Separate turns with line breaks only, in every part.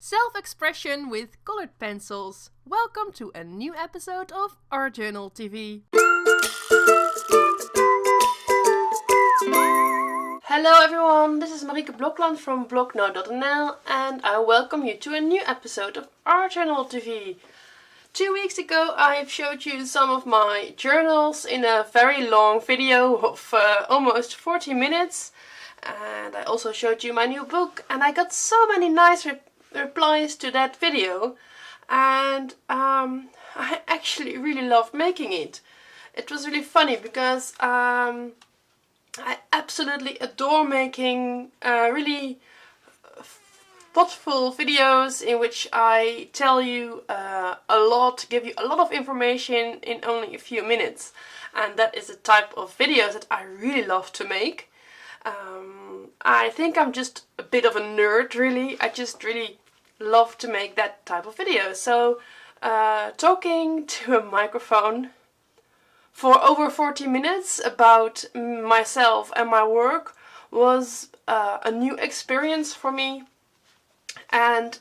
Self-expression with colored pencils. Welcome to a new episode of Art Journal TV. Hello everyone, this is Marieke Blokland from Bloknote.nl and I welcome you to a new episode of Art Journal TV. 2 weeks ago I've showed you some of my journals in a very long video of almost 40 minutes. And I also showed you my new book and I got so many nice replies to that video, and I actually really loved making it. It was really funny because I absolutely adore making really thoughtful videos in which I tell you a lot, give you a lot of information in only a few minutes, and that is the type of videos that I really love to make. I think I'm just a bit of a nerd, really. I just really love to make that type of video. So talking to a microphone for over 40 minutes about myself and my work was a new experience for me, and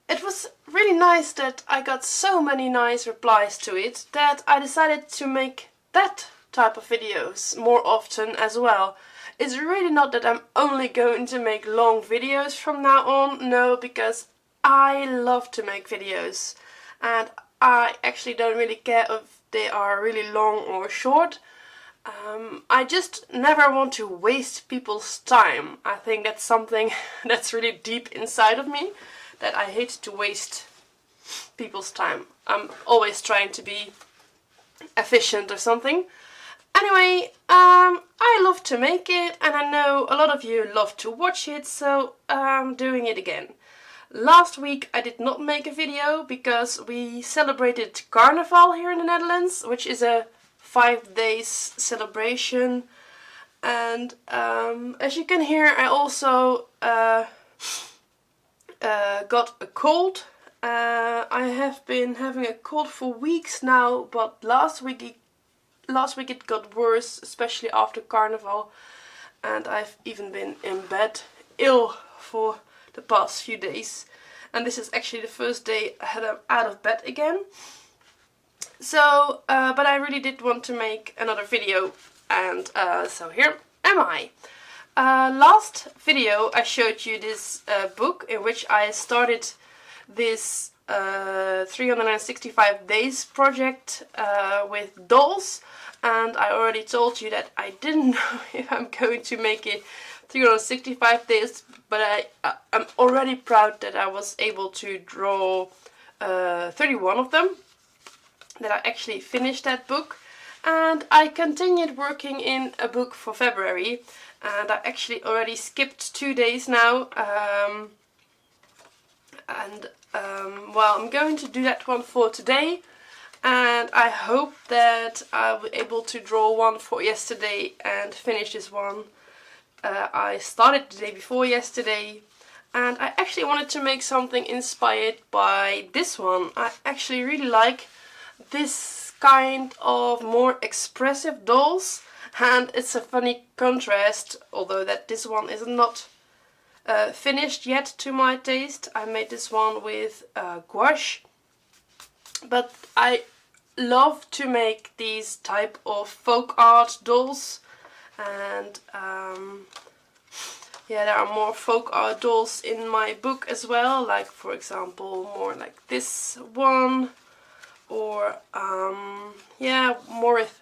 it was really nice that I got so many nice replies to it that I decided to make that type of videos more often as well. It's really not that I'm only going to make long videos from now on, no, because I love to make videos and I actually don't really care if they are really long or short. I just never want to waste people's time. I think that's something that's really deep inside of me, that I hate to waste people's time. I'm always trying to be efficient or something. Anyway, I love to make it and I know a lot of you love to watch it, so I'm doing it again. Last week I did not make a video because we celebrated Carnival here in the Netherlands, which is a 5 days celebration, and as you can hear I also got a cold. I have been having a cold for weeks now, but last week it got worse, especially after Carnival, and I've even been in bed ill for the past few days, and this is actually the first day I'm out of bed again. So, but I really did want to make another video, and so here am I. Last video I showed you this book in which I started this 365 days project with dolls, and I already told you that I didn't know if I'm going to make it 365 days, but I'm already proud that I was able to draw 31 of them, that I actually finished that book, and I continued working in a book for February, and I actually already skipped 2 days now, well, I'm going to do that one for today, and I hope that I'll be able to draw one for yesterday and finish this one. I started the day before yesterday, and I actually wanted to make something inspired by this one. I actually really like this kind of more expressive dolls, and it's a funny contrast, although that this one is not finished yet to my taste. I made this one with gouache, but I love to make these type of folk art dolls, and yeah, there are more folk art dolls in my book as well, like for example more like this one, or yeah, more with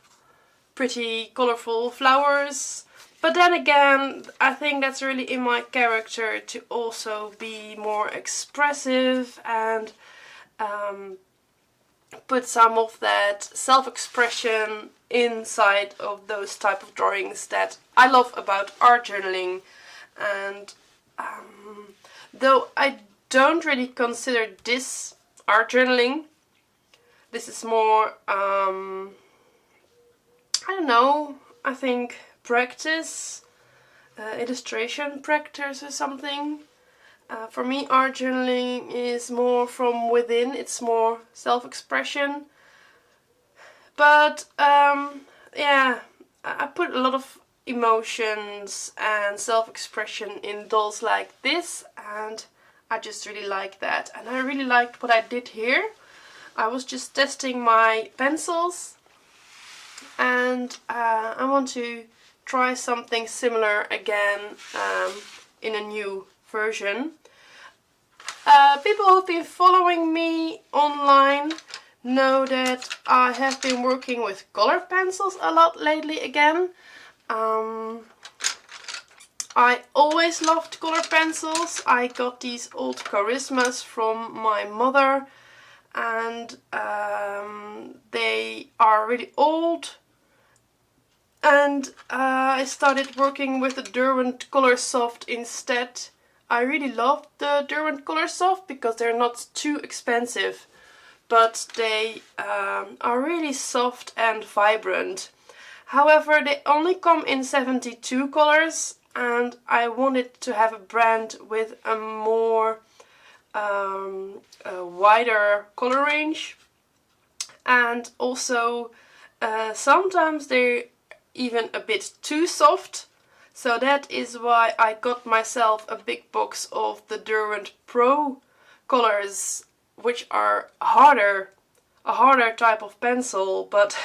pretty colorful flowers. But then again, I think that's really in my character to also be more expressive and put some of that self-expression inside of those type of drawings that I love about art journaling. And though I don't really consider this art journaling, this is more I don't know, I think practice, illustration practice or something. For me, art journaling is more from within, it's more self-expression. But yeah, I put a lot of emotions and self-expression in dolls like this, and I just really like that. And I really liked what I did here. I was just testing my pencils, and I want to try something similar again in a new version. People who've been following me online know that I have been working with colored pencils a lot lately again. I always loved colored pencils. I got these old Charismas from my mother, and they are really old. And I started working with the Derwent Color Soft instead. I really love the Derwent Color Soft because they're not too expensive, but they are really soft and vibrant. However, they only come in 72 colors, and I wanted to have a brand with a more a wider color range, and also sometimes they're even a bit too soft. So that is why I got myself a big box of the Derwent Pro colors, which are a harder type of pencil, but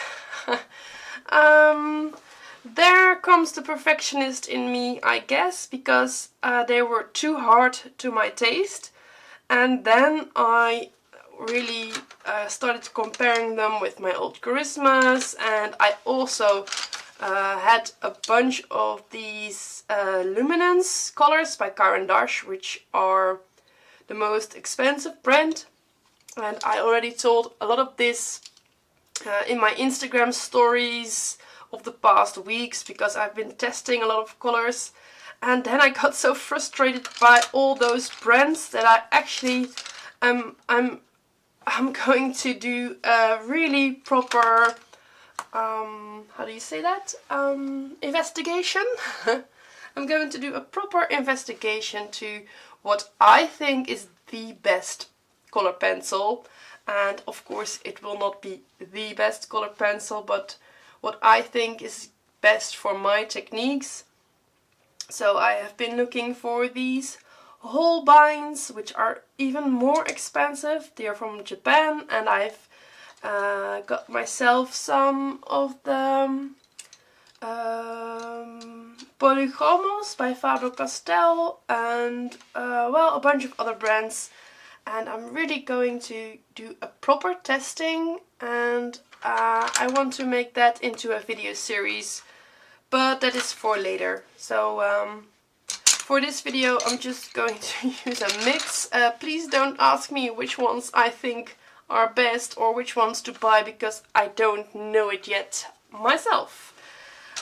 there comes the perfectionist in me, I guess, because they were too hard to my taste. And then I really started comparing them with my old Charismas, and I also had a bunch of these Luminance colors by Caran d'Ache, which are the most expensive brand. And I already told a lot of this in my Instagram stories of the past weeks, because I've been testing a lot of colors. And then I got so frustrated by all those brands that I actually I'm going to do a really proper how do you say that? Investigation. I'm going to do a proper investigation to what I think is the best color pencil. And of course it will not be the best color pencil, but what I think is best for my techniques. So I have been looking for these Holbeins, which are even more expensive. They are from Japan, and I've got myself some of the Polygomos by Faber-Castell, and well, a bunch of other brands. And I'm really going to do a proper testing, and I want to make that into a video series, but that is for later. So for this video I'm just going to use a mix. Please don't ask me which ones I think are best or which ones to buy, because I don't know it yet myself.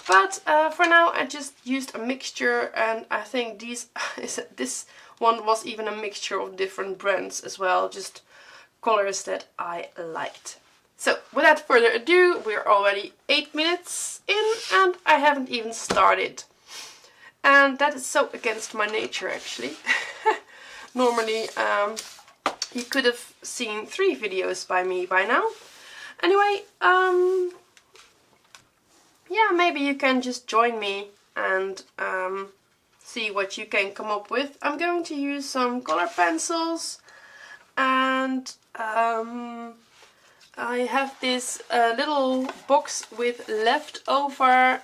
But for now I just used a mixture, and I think this one was even a mixture of different brands as well, just colors that I liked. So without further ado, we're already 8 minutes in and I haven't even started. And that is so against my nature, actually. Normally you could have seen 3 videos by me by now. Anyway, yeah, maybe you can just join me and see what you can come up with. I'm going to use some color pencils, and I have this little box with leftover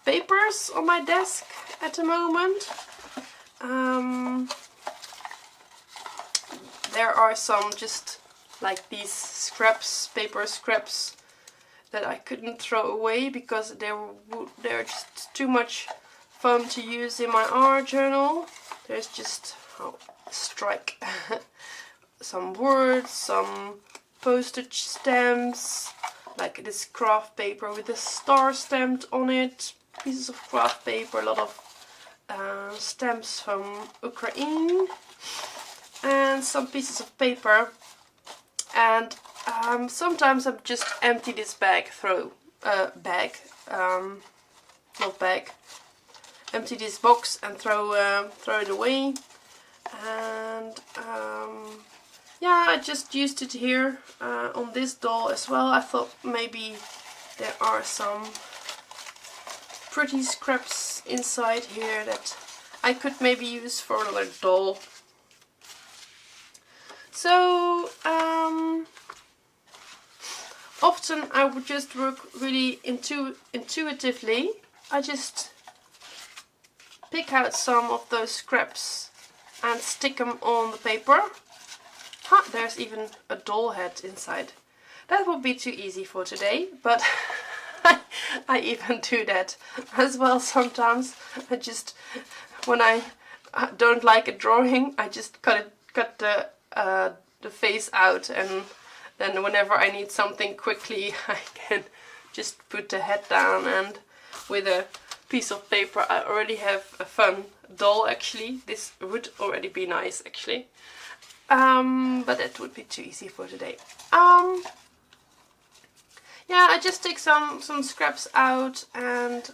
papers on my desk at the moment. There are some just like these scraps, paper scraps, that I couldn't throw away because they're just too much fun to use in my art journal. There's just strike some words, some postage stamps, like this craft paper with a star stamped on it, pieces of craft paper, a lot of stamps from Ukraine, and some pieces of paper. And sometimes I just empty this empty this box and throw it away. And yeah, I just used it here on this doll as well. I thought maybe there are some pretty scraps inside here that I could maybe use for another doll. So often I would just work really intuitively. I just pick out some of those scraps and stick them on the paper. Ha, there's even a doll head inside. That would be too easy for today, but I even do that as well sometimes. I just, when I don't like a drawing, I just cut the face out, and then whenever I need something quickly, I can just put the head down, and with a piece of paper I already have a fun doll. Actually, this would already be nice actually, but that would be too easy for today. Yeah, I just take some scraps out, and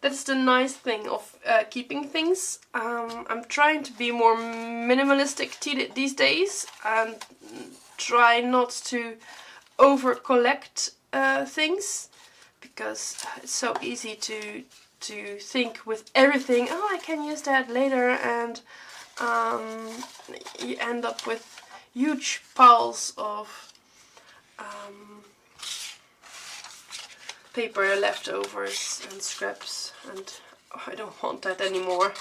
that's the nice thing of keeping things. I'm trying to be more minimalistic these days and try not to over collect things, because it's so easy to think with everything, oh, I can use that later, and you end up with huge piles of paper leftovers and scraps, and oh, I don't want that anymore.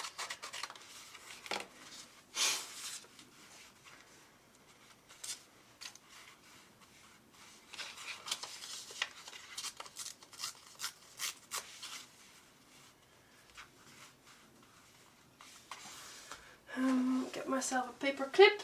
Get myself a paper clip.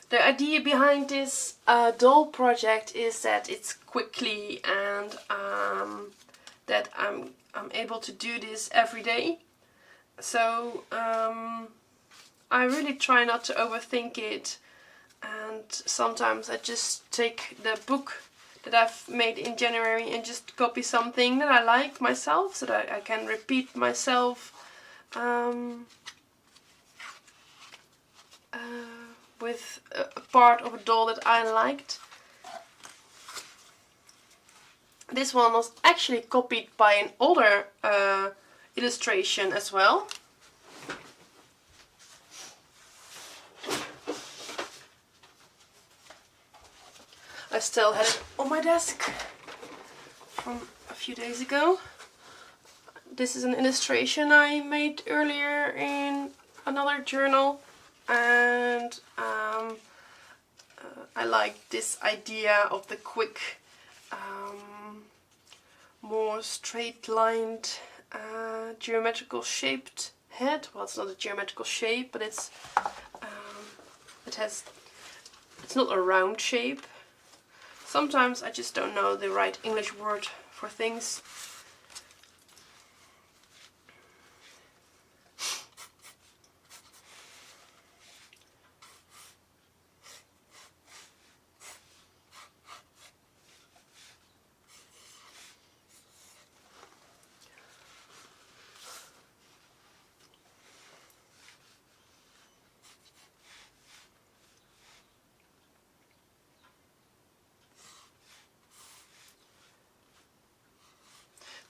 The idea behind this doll project is that it's quickly, and that I'm able to do this every day. So I really try not to overthink it, and sometimes I just take the book that I've made in January and just copy something that I like myself, so that I can repeat myself with a part of a doll that I liked. This one was actually copied by an older illustration as well. I still had it on my desk from a few days ago. This is an illustration I made earlier in another journal, and I like this idea of the quick, more straight-lined, geometrical shaped head. Well, it's not a geometrical shape, but it's not a round shape. Sometimes I just don't know the right English word for things.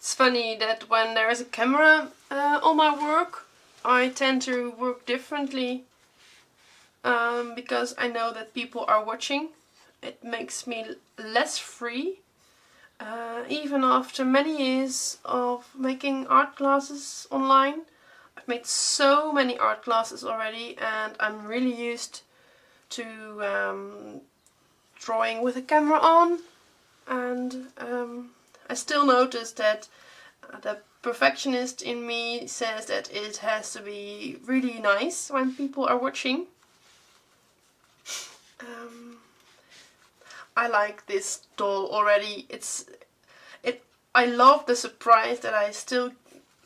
It's funny that when there is a camera on my work, I tend to work differently, because I know that people are watching. It makes me less free, even after many years of making art classes online. I've made so many art classes already, and I'm really used to drawing with a camera on, and I still notice that the perfectionist in me says that it has to be really nice when people are watching. I like this doll already. I love the surprise that I still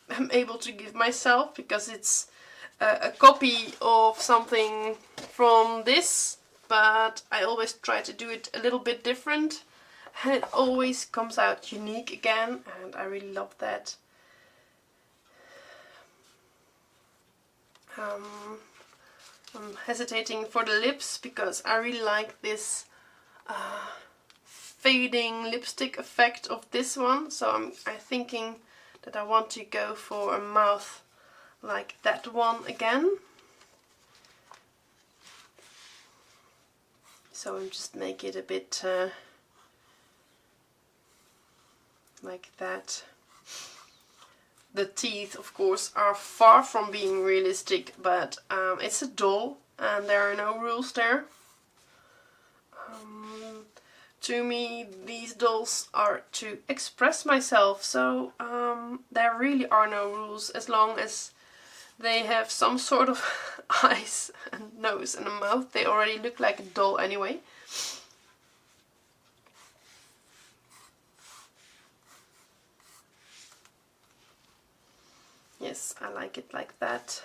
am able to give myself, because it's a copy of something from this, but I always try to do it a little bit different, and it always comes out unique again, and I really love that. I'm hesitating for the lips because I really like this fading lipstick effect of this one, so I'm thinking that I want to go for a mouth like that one again. So I'm just make it a bit like that. The teeth, of course, are far from being realistic, but it's a doll and there are no rules there. To me, these dolls are to express myself, so there really are no rules as long as they have some sort of eyes and nose and a mouth. They already look like a doll anyway. Yes, I like it like that.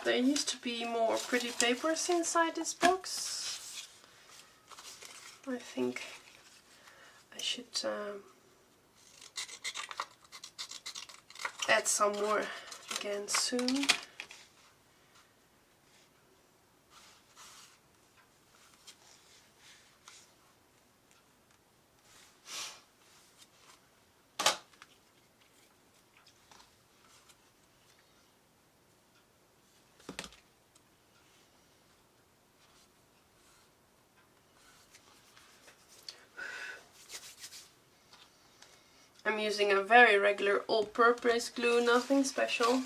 There used to be more pretty papers inside this box. I think I should add some more again soon. I'm using a very regular all-purpose glue, nothing special.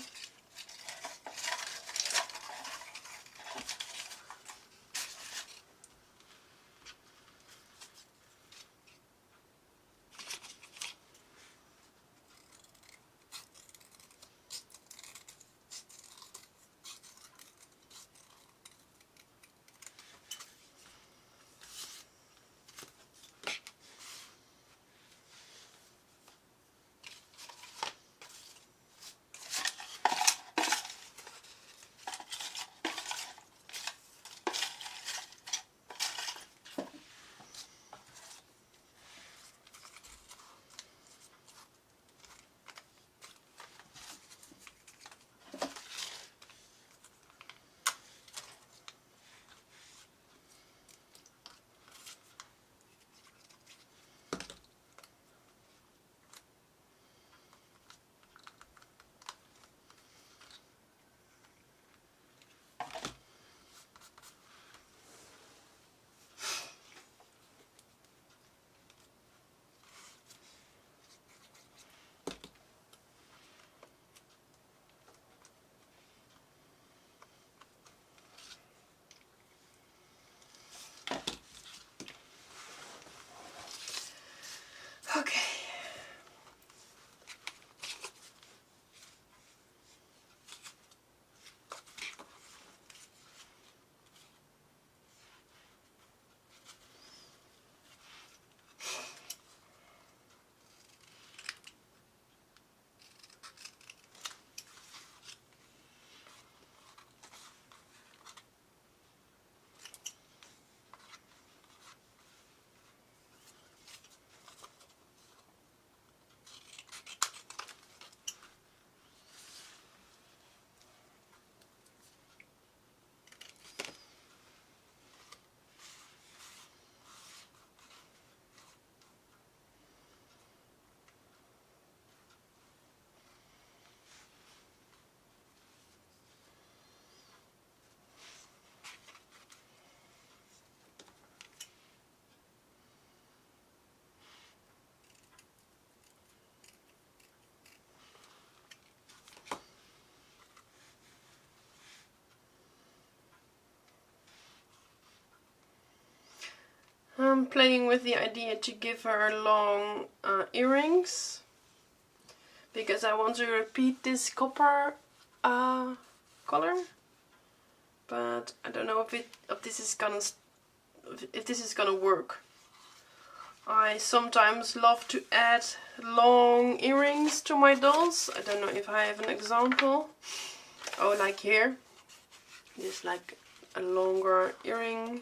I'm playing with the idea to give her long earrings, because I want to repeat this copper color, but I don't know if this is gonna work. I sometimes love to add long earrings to my dolls. I don't know if I have an example. Oh, like here. Just like a longer earring.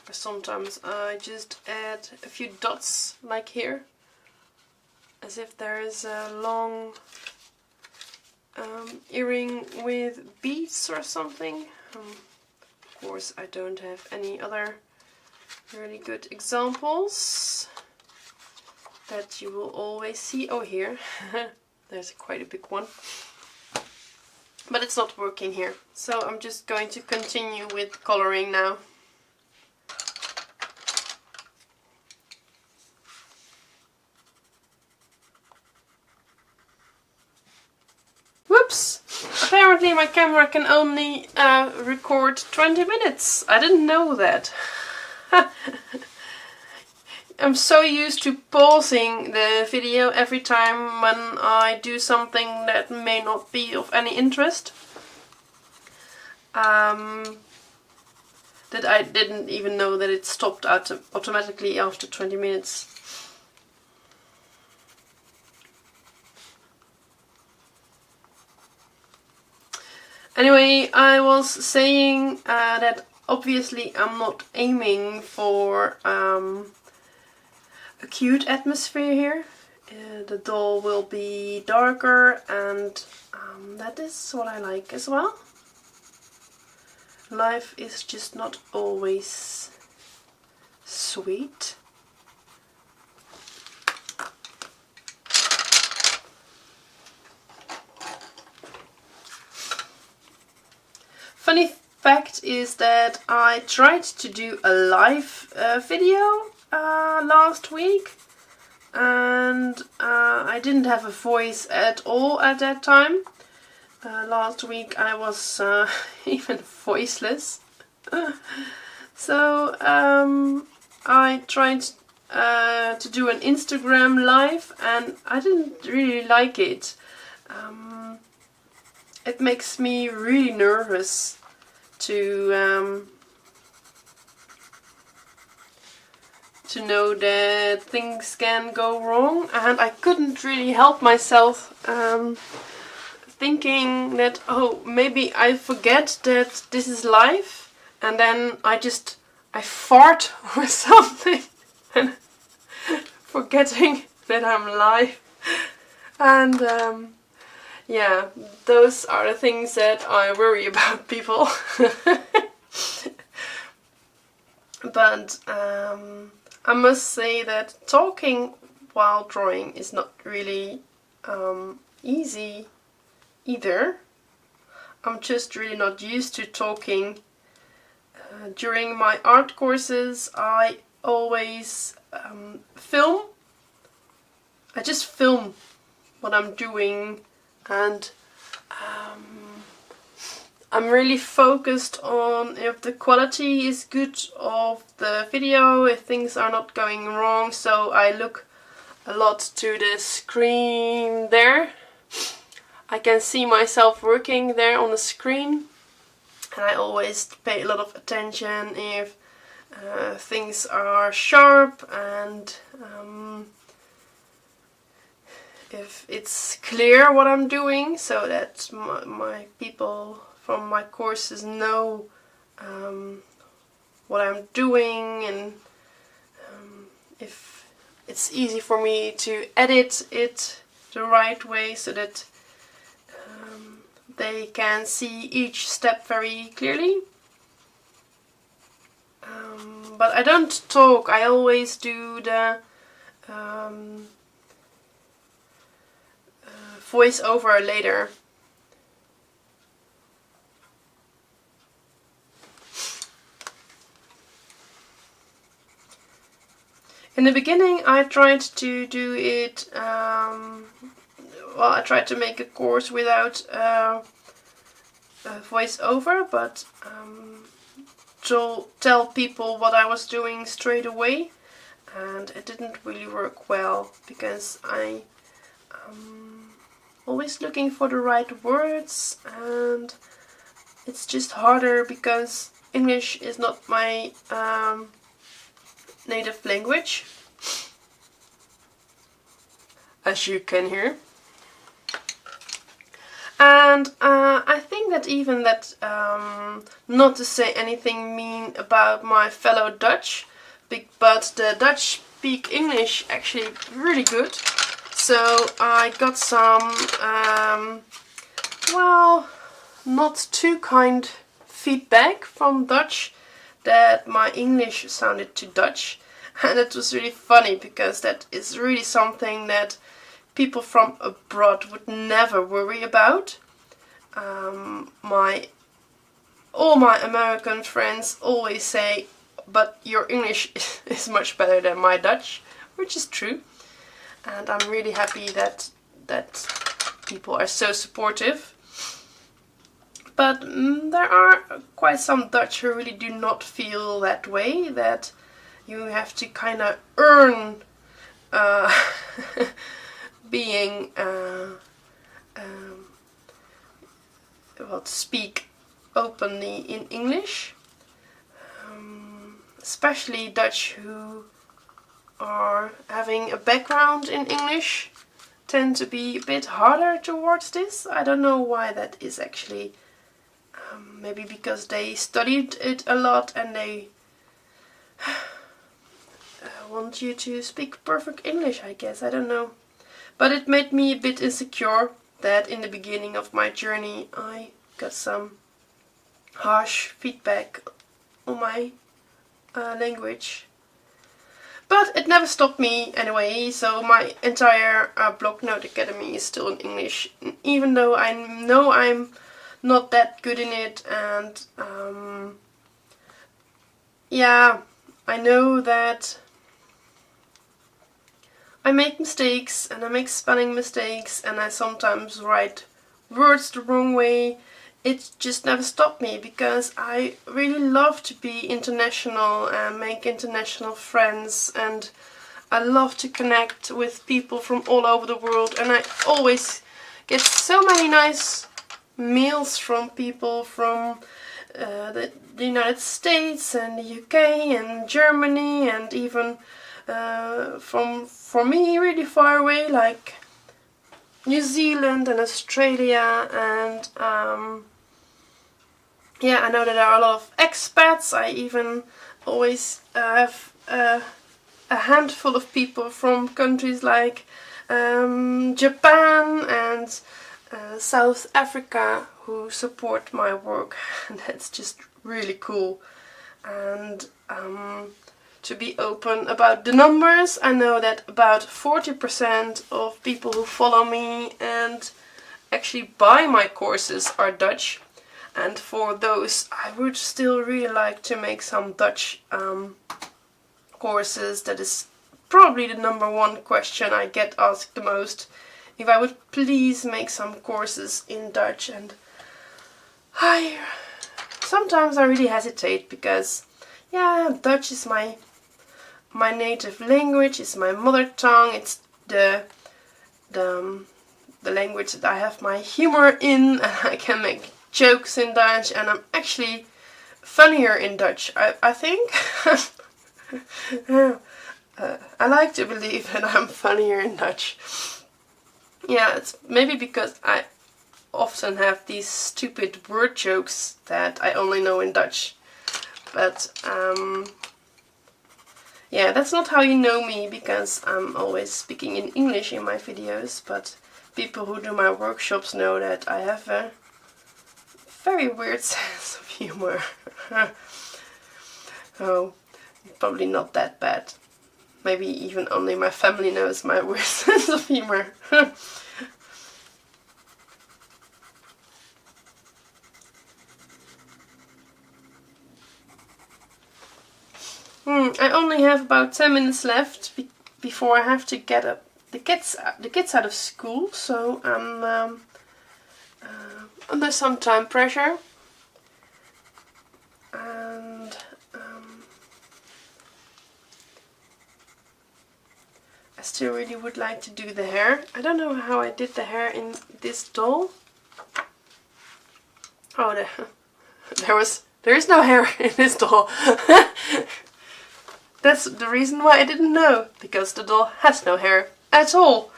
Or sometimes I just add a few dots, like here. As if there is a long earring with beads or something. Of course, I don't have any other really good examples that you will always see. Oh, here. There's quite a big one. But it's not working here. So I'm just going to continue with coloring now. Whoops! Apparently my camera can only record 20 minutes. I didn't know that. I'm so used to pausing the video every time when I do something that may not be of any interest, that I didn't even know that it stopped automatically after 20 minutes. Anyway, I was saying that obviously I'm not aiming for a cute atmosphere here. The doll will be darker, and that is what I like as well. Life is just not always sweet. Funny fact is that I tried to do a live video last week, and I didn't have a voice at all at that time. Last week I was even voiceless. So I tried to do an Instagram live, and I didn't really like it. It makes me really nervous to know that things can go wrong, and I couldn't really help myself thinking that, oh, maybe I forget that this is live, and then I fart or something and forgetting that I'm live. And yeah, those are the things that I worry about, people. But I must say that talking while drawing is not really easy either. I'm just really not used to talking. During my art courses I always film. I just film what I'm doing, and I'm really focused on if the quality is good of the video, if things are not going wrong, so I look a lot to the screen there. I can see myself working there on the screen, and I always pay a lot of attention if things are sharp, and if it's clear what I'm doing, so that my people from my courses know what I'm doing, and if it's easy for me to edit it the right way, so that they can see each step very clearly. But I don't talk, I always do the voice over later. In the beginning I tried to do it, well, I tried to make a course without voice over, but tell people what I was doing straight away, and it didn't really work well because I always looking for the right words, and it's just harder because English is not my native language, as you can hear. And I think that even that, not to say anything mean about my fellow Dutch, but the Dutch speak English actually really good. So I got some, well, not too kind feedback from Dutch that my English sounded too Dutch. And it was really funny because that is really something that people from abroad would never worry about. All my American friends always say, but your English is much better than my Dutch, which is true. And I'm really happy that people are so supportive. But there are quite some Dutch who really do not feel that way, that you have to kind of earn being to speak openly in English, especially Dutch who are having a background in English tend to be a bit harder towards this. I don't know why that is actually. Maybe because they studied it a lot and they want you to speak perfect English, I guess. I don't know. But it made me a bit insecure that in the beginning of my journey I got some harsh feedback on my language. But it never stopped me anyway, so my entire Bloknote Academy is still in English. Even though I know I'm not that good in it, and yeah, I know that I make mistakes and I make spelling mistakes and I sometimes write words the wrong way. It just never stopped me because I really love to be international and make international friends, and I love to connect with people from all over the world, and I always get so many nice mails from people from the United States and the UK and Germany, and even from me really far away like New Zealand and Australia, and yeah, I know that there are a lot of expats. I even always have a handful of people from countries like Japan and South Africa who support my work, and that's just really cool. And to be open about the numbers, I know that about 40% of people who follow me and actually buy my courses are Dutch. And for those, I would still really like to make some Dutch courses. That is probably the #1 question I get asked the most. If I would please make some courses in Dutch, and sometimes I really hesitate because, yeah, Dutch is my native language, it's my mother tongue, it's the language that I have my humor in, and I can make jokes in Dutch, and I'm actually funnier in Dutch, I think. I like to believe that I'm funnier in Dutch. Yeah, it's maybe because I often have these stupid word jokes that I only know in Dutch. But yeah, that's not how you know me, because I'm always speaking in English in my videos, but people who do my workshops know that I have a very weird sense of humor. Oh, probably not that bad. Maybe even only my family knows my weird sense of humor. I only have about 10 minutes left before I have to get the kids out of school, so I'm under some time pressure. And still really would like to do the hair. I don't know how I did the hair in this doll. Oh, there is no hair in this doll. That's the reason why I didn't know, because the doll has no hair at all.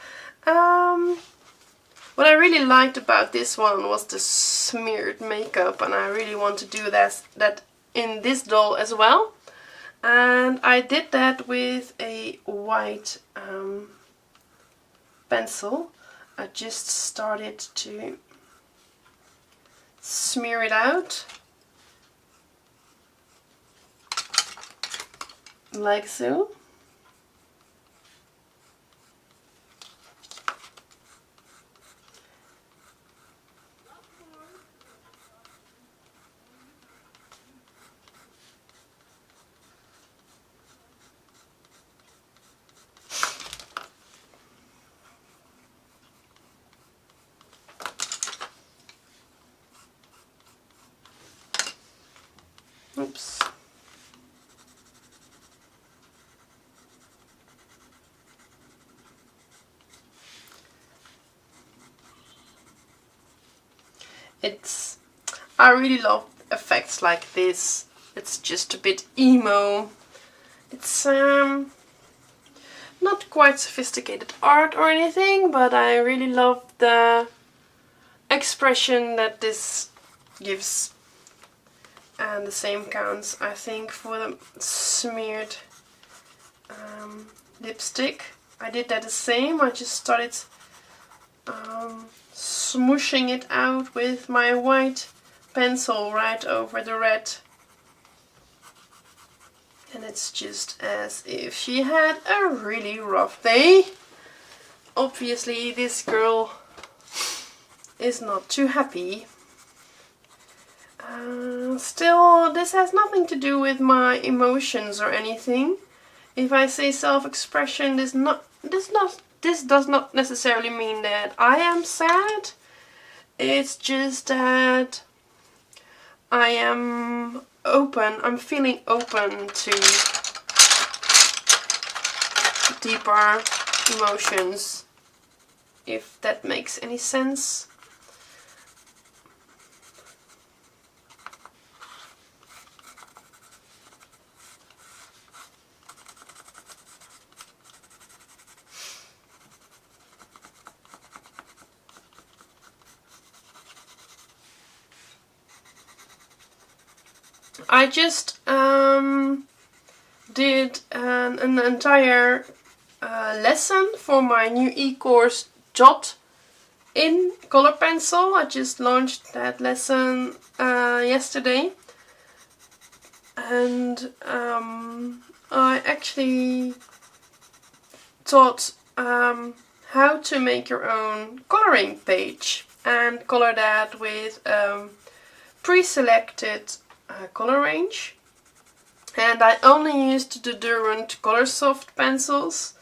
What I really liked about this one was the smeared makeup, and I really want to do that in this doll as well. And I did that with a white pencil. I just started to smear it out like so. Oops. I really love effects like this. It's just a bit emo. It's not quite sophisticated art or anything, but I really love the expression that this gives. And the same counts, I think, for the smeared lipstick. I did that the same. I just started smooshing it out with my white pencil right over the red. And it's just as if she had a really rough day. Obviously, this girl is not too happy. Still, this has nothing to do with my emotions or anything. If I say self-expression, this does not necessarily mean that I am sad. It's just that I am open. I'm feeling open to deeper emotions, if that makes any sense. I just did an entire lesson for my new e-course Jot in color pencil. I just launched that lesson yesterday, and I actually taught how to make your own coloring page and color that with pre-selected color range. And I only used the Durant Colorsoft pencils.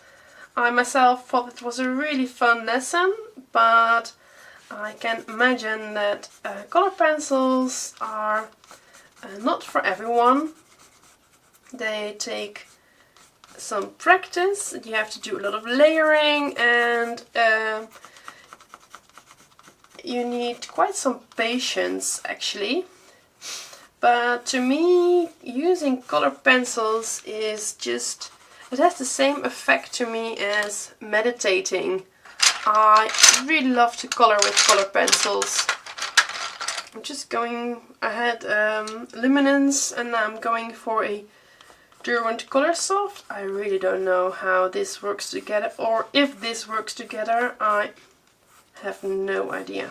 I myself thought it was a really fun lesson, but I can imagine that color pencils are not for everyone. They take some practice, you have to do a lot of layering, and you need quite some patience actually. But to me, using color pencils is just, it has the same effect to me as meditating. I really love to color with color pencils. I'm just going, I had luminance and I'm going for a Durant Colorsoft. I really don't know how this works together, or if this works together. I have no idea.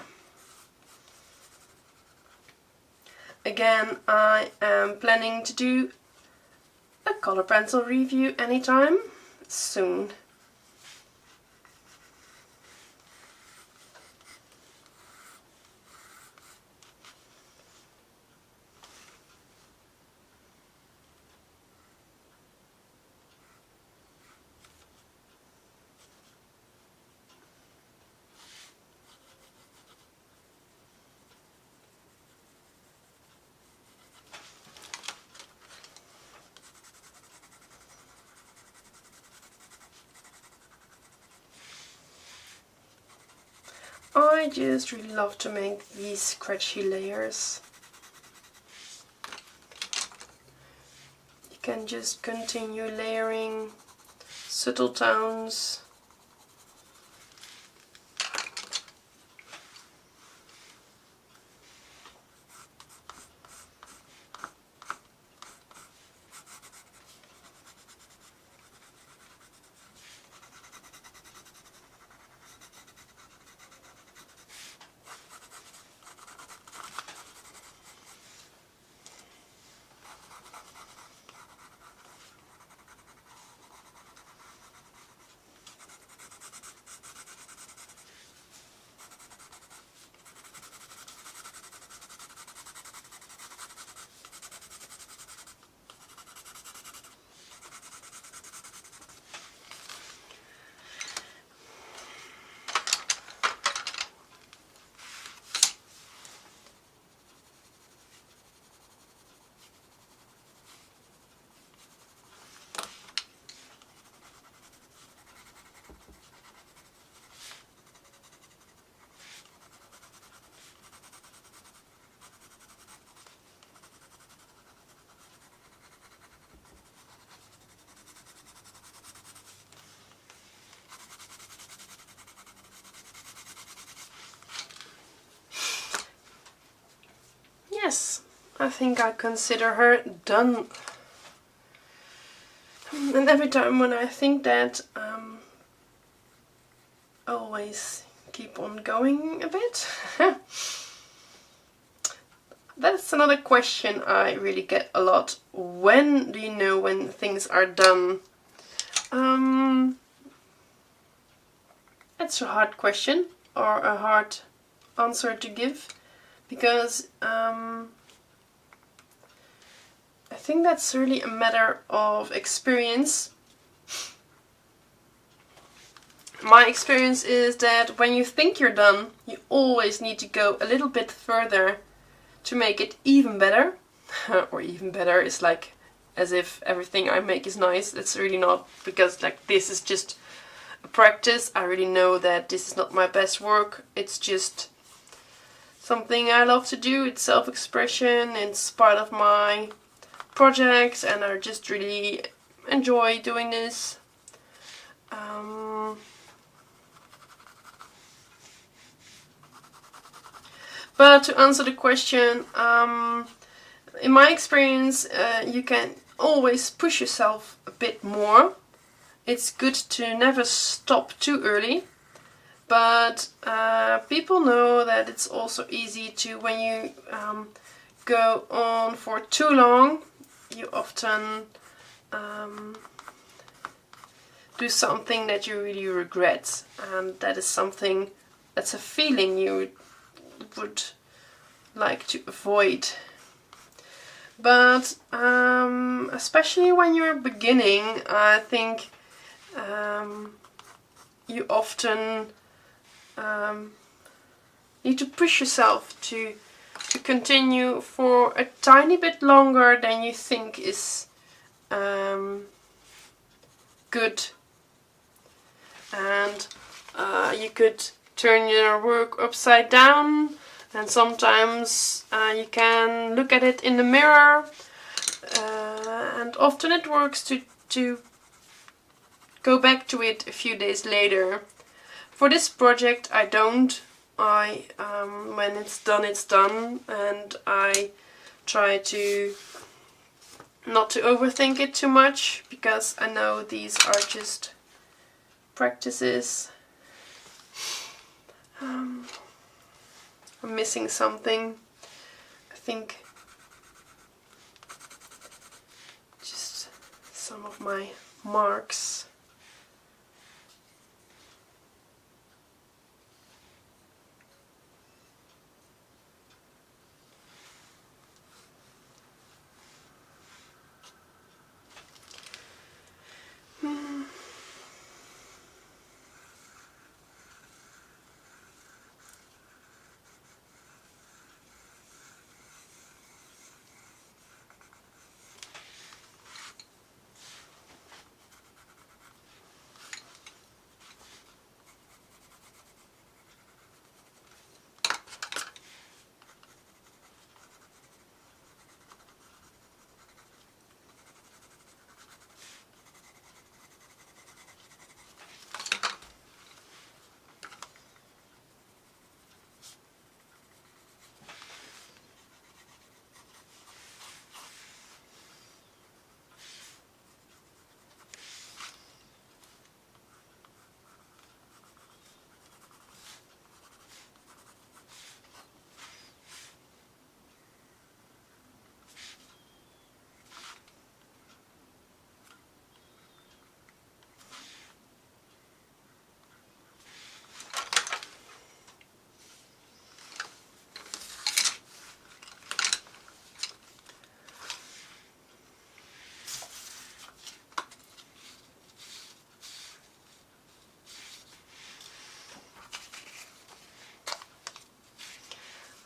Again, I am planning to do a color pencil review anytime soon. I just really love to make these scratchy layers. You can just continue layering subtle tones. Yes, I think I consider her done. And every time when I think that, I always keep on going a bit. That's another question I really get a lot. When do you know when things are done? That's a hard question, or a hard answer to give, because I think that's really a matter of experience. My experience is that when you think you're done, you always need to go a little bit further to make it even better. Or even better is like as if everything I make is nice. It's really not, because like this is just a practice. I really know that this is not my best work. It's just something I love to do. It's self-expression. It's part of my projects and I just really enjoy doing this. But to answer the question, in my experience, you can always push yourself a bit more. It's good to never stop too early, but people know that it's also easy to, when you go on for too long, you often do something that you really regret, and that is something, that's a feeling you would like to avoid. But especially when you're beginning, I think you often need to push yourself to continue for a tiny bit longer than you think is good. And you could turn your work upside down, and sometimes you can look at it in the mirror, and often it works to go back to it a few days later. For this project I don't. When it's done, and I try to not to overthink it too much, because I know these are just practices. I'm missing something. I think just some of my marks.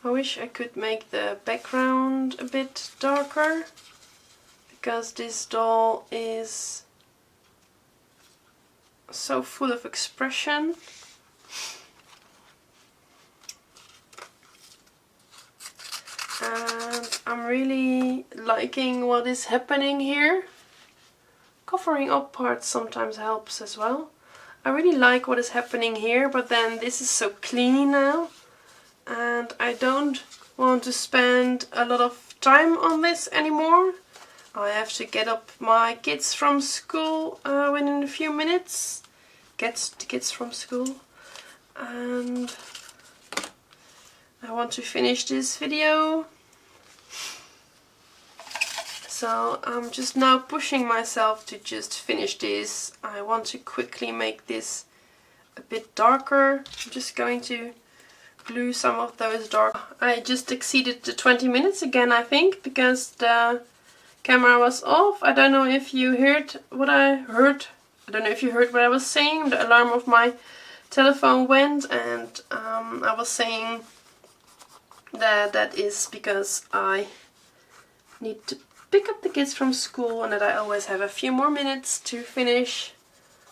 I wish I could make the background a bit darker, because this doll is so full of expression. And I'm really liking what is happening here. Covering up parts sometimes helps as well. I really like what is happening here, but then this is so clean now. And I don't want to spend a lot of time on this anymore. I have to get up my kids from school within a few minutes. Get the kids from school. And I want to finish this video. So I'm just now pushing myself to just finish this. I want to quickly make this a bit darker. I'm just going to glue some of those dark. I just exceeded the 20 minutes again, I think, because the camera was off. I don't know if you heard what I heard. I don't know if you heard what I was saying. The alarm of my telephone went, and I was saying that that is because I need to pick up the kids from school, and that I always have a few more minutes to finish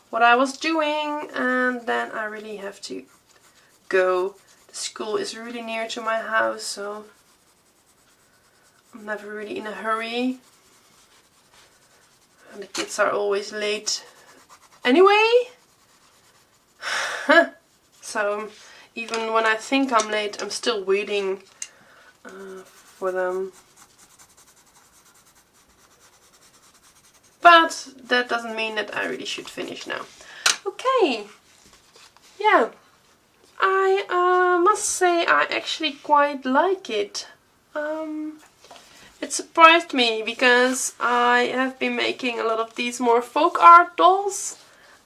what I was doing, and then I really have to go. The school is really near to my house, so I'm never really in a hurry, and the kids are always late anyway. So even when I think I'm late, I'm still waiting for them. But that doesn't mean that I really should finish now. Okay, yeah, I must say I actually quite like it. It surprised me, because I have been making a lot of these more folk art dolls,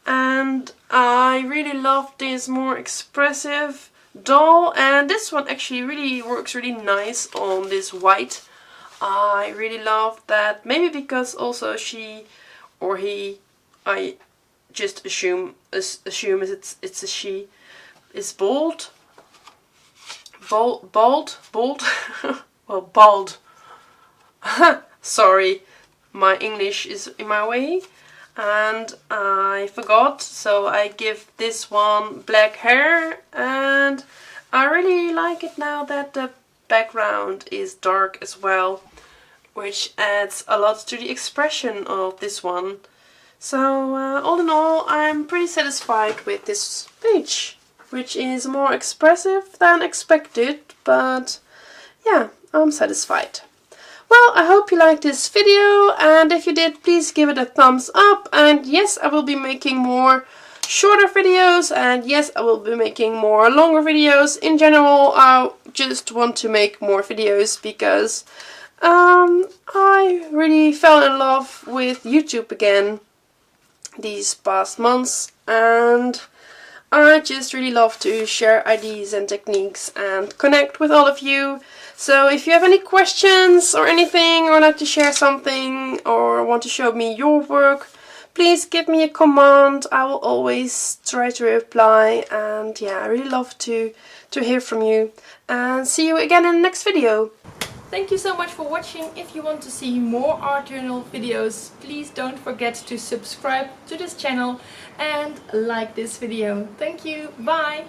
and I really love this more expressive doll, and this one actually really works really nice on this white. I really love that, maybe because also she or he, I just assume it's a she, is bald. Bald? Well, bald. Sorry, my English is in my way. And I forgot, so I give this one black hair, and I really like it now that the background is dark as well, which adds a lot to the expression of this one. So all in all, I'm pretty satisfied with this page, which is more expressive than expected, but yeah, I'm satisfied. Well, I hope you liked this video, and if you did, please give it a thumbs up. And yes, I will be making more shorter videos, and yes, I will be making more longer videos. In general, I just want to make more videos because I really fell in love with YouTube again these past months, and I just really love to share ideas and techniques and connect with all of you. So if you have any questions or anything, or like to share something, or want to show me your work, please give me a comment. I will always try to reply, and yeah, I really love to hear from you. And see you again in the next video. Thank you so much for watching. If you want to see more art journal videos, please don't forget to subscribe to this channel and like this video. Thank you. Bye.